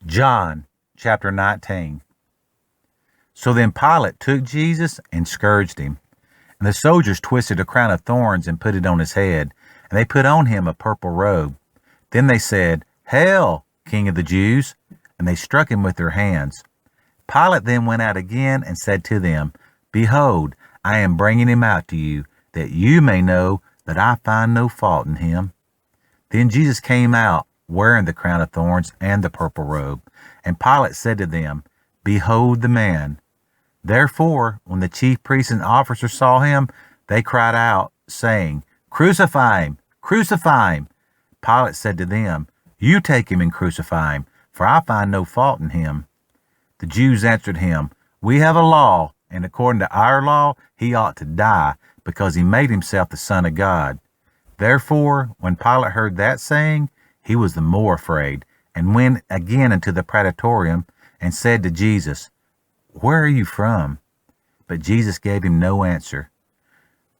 John chapter 19. So then Pilate took Jesus and scourged him. And the soldiers twisted a crown of thorns and put it on his head. And they put on him a purple robe. Then they said, "Hail, King of the Jews!" And they struck him with their hands. Pilate then went out again and said to them, "Behold, I am bringing him out to you, that you may know that I find no fault in him." Then Jesus came out, wearing the crown of thorns and the purple robe. And Pilate said to them, "Behold the man." Therefore, when the chief priests and officers saw him, they cried out, saying, "Crucify him! Crucify him!" Pilate said to them, "You take him and crucify him, for I find no fault in him." The Jews answered him, "We have a law, and according to our law he ought to die, because he made himself the Son of God." Therefore, when Pilate heard that saying, he was the more afraid, and went again into the praetorium, and said to Jesus, "Where are you from?" But Jesus gave him no answer.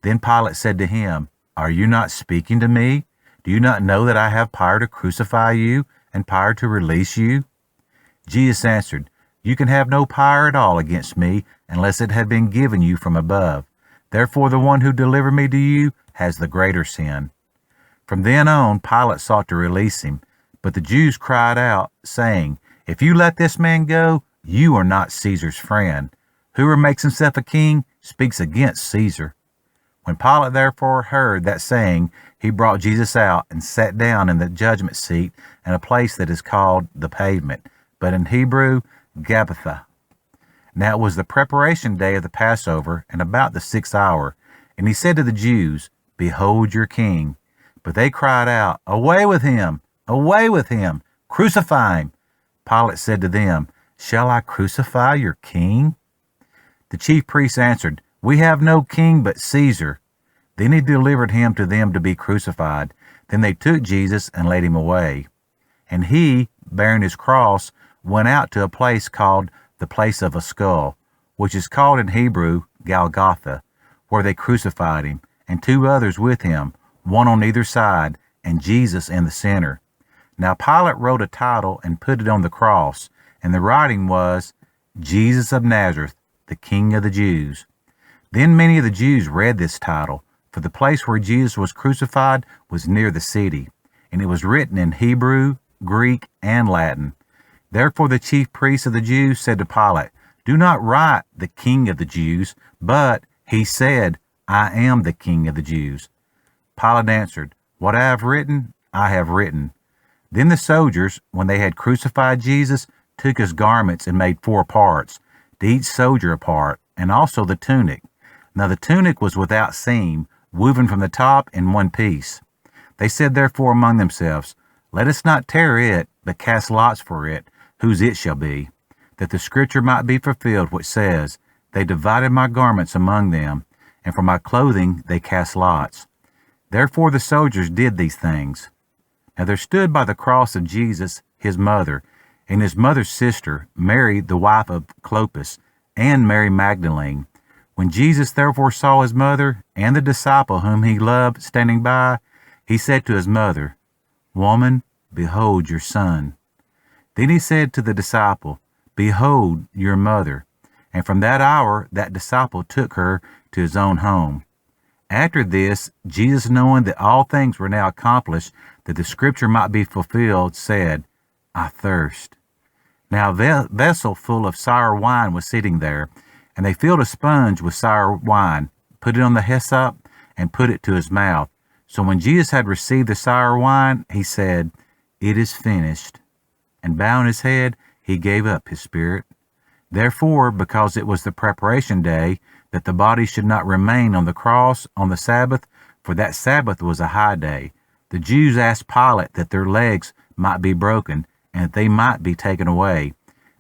Then Pilate said to him, "Are you not speaking to me? Do you not know that I have power to crucify you and power to release you?" Jesus answered, "You can have no power at all against me unless it had been given you from above. Therefore the one who delivered me to you has the greater sin." From then on, Pilate sought to release him, but the Jews cried out, saying, "If you let this man go, you are not Caesar's friend. Whoever makes himself a king speaks against Caesar." When Pilate therefore heard that saying, he brought Jesus out and sat down in the judgment seat in a place that is called the Pavement, but in Hebrew, Gabbatha. Now it was the preparation day of the Passover, and about the 6th hour. And he said to the Jews, "Behold your king." But they cried out, "Away with him! Away with him! Crucify him!" Pilate said to them, "Shall I crucify your king?" The chief priests answered, "We have no king but Caesar." Then he delivered him to them to be crucified. Then they took Jesus and led him away. And he, bearing his cross, went out to a place called the place of a skull, which is called in Hebrew Golgotha, where they crucified him, and two others with him, one on either side, and Jesus in the center. Now Pilate wrote a title and put it on the cross, and the writing was, "Jesus of Nazareth, the King of the Jews." Then many of the Jews read this title, for the place where Jesus was crucified was near the city, and it was written in Hebrew, Greek, and Latin. Therefore the chief priests of the Jews said to Pilate, "Do not write the King of the Jews, but he said, 'I am the King of the Jews.'" Pilate answered, "What I have written, I have written." Then the soldiers, when they had crucified Jesus, took his garments and made 4 parts, to each soldier a part, and also the tunic. Now the tunic was without seam, woven from the top in one piece. They said therefore among themselves, "Let us not tear it, but cast lots for it, whose it shall be, that the scripture might be fulfilled which says, 'They divided my garments among them, and for my clothing they cast lots.'" Therefore the soldiers did these things. Now there stood by the cross of Jesus his mother, and his mother's sister, Mary the wife of Clopas, and Mary Magdalene. When Jesus therefore saw his mother and the disciple whom he loved standing by, he said to his mother, "Woman, behold your son." Then he said to the disciple, "Behold your mother." And from that hour that disciple took her to his own home. After this, Jesus, knowing that all things were now accomplished, that the scripture might be fulfilled, said, "I thirst." Now a vessel full of sour wine was sitting there, and they filled a sponge with sour wine, put it on the hyssop, and put it to his mouth. So when Jesus had received the sour wine, he said, "It is finished." And bowing his head, he gave up his spirit. Therefore, because it was the preparation day, that the body should not remain on the cross on the Sabbath, for that Sabbath was a high day, the Jews asked Pilate that their legs might be broken, and that they might be taken away.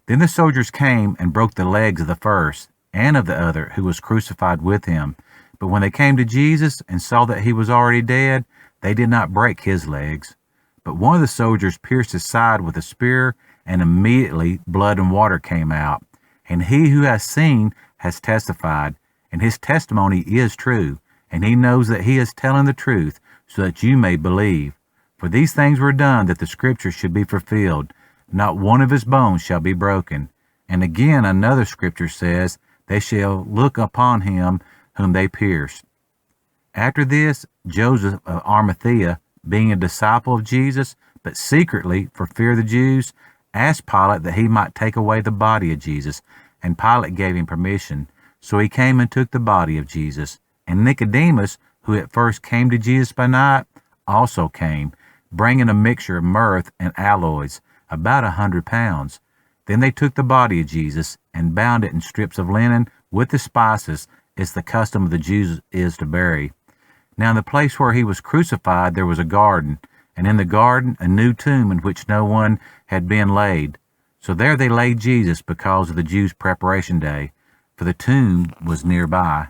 Then the soldiers came and broke the legs of the first, and of the other, who was crucified with him. But when they came to Jesus and saw that he was already dead, they did not break his legs. But one of the soldiers pierced his side with a spear, and immediately blood and water came out. And he who has seen has testified, and his testimony is true, and he knows that he is telling the truth, so that you may believe. For these things were done that the scripture should be fulfilled. not one of his bones shall be broken. And again another scripture says, they shall look upon him whom they pierced. After this, Joseph of Arimathea, being a disciple of Jesus, but secretly for fear of the Jews, asked Pilate that he might take away the body of Jesus, and Pilate gave him permission. So he came and took the body of Jesus. And Nicodemus, who at first came to Jesus by night, also came, bringing a mixture of myrrh and aloes, about 100 pounds. Then they took the body of Jesus and bound it in strips of linen with the spices, as the custom of the Jews is to bury. Now in the place where he was crucified there was a garden, and in the garden a new tomb in which no one had been laid. So there they laid Jesus because of the Jews' preparation day, for the tomb was nearby.